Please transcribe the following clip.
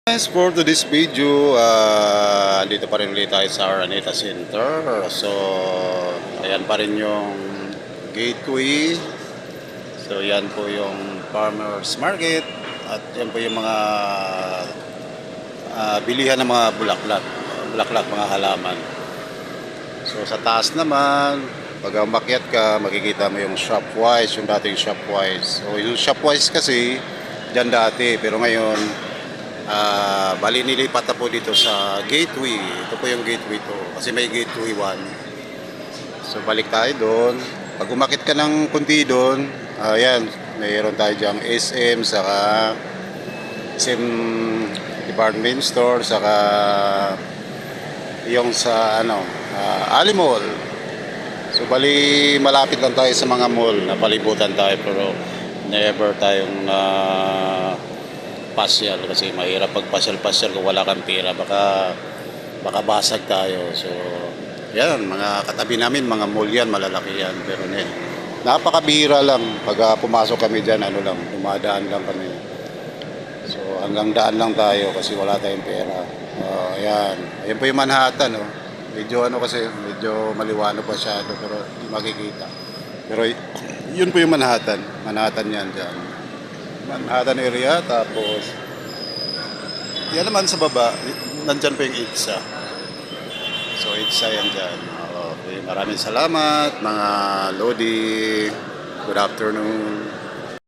Guys, for today's video, dito pa rin ulit tayo sa Araneta Center. So, ayan pa rin yung gateway. So, yan po yung farmers market. At yan po yung mga bilihan ng mga bulaklak, mga halaman. So, sa taas naman, pag umakyat ka, makikita mo yung Shopwise, yung dating Shopwise. So, yung Shopwise kasi, dyan dati, pero ngayon, bali nilipat na po dito sa gateway. Ito po yung gateway to. Kasi may gateway 1. So balik tayo doon. Pag umakit ka ng kunti doon, ayan, mayroon tayo dyang SM, saka SM department store, saka yung sa Ali Mall. So bali malapit lang tayo sa mga mall. Napalibutan tayo pero never tayong pasyal kasi mahirap pag pasyal-pasyal kung wala kang pera, baka basag tayo. So yan, mga katabi namin, mga mall yan, malalaki yan, pero napakabihira lang pag pumasok kami dyan, dumadaan lang kami. So hanggang daan lang tayo kasi wala tayong pera. Ayan po yung Manhattan, medyo maliwanag masyado pero hindi makikita. Pero yun po yung Manhattan yan dyan, Manhattan area. Tapos yan naman sa baba, nandyan po yung ITSA. So ITSA yan dyan. Okay, maraming salamat mga Lodi. Good afternoon.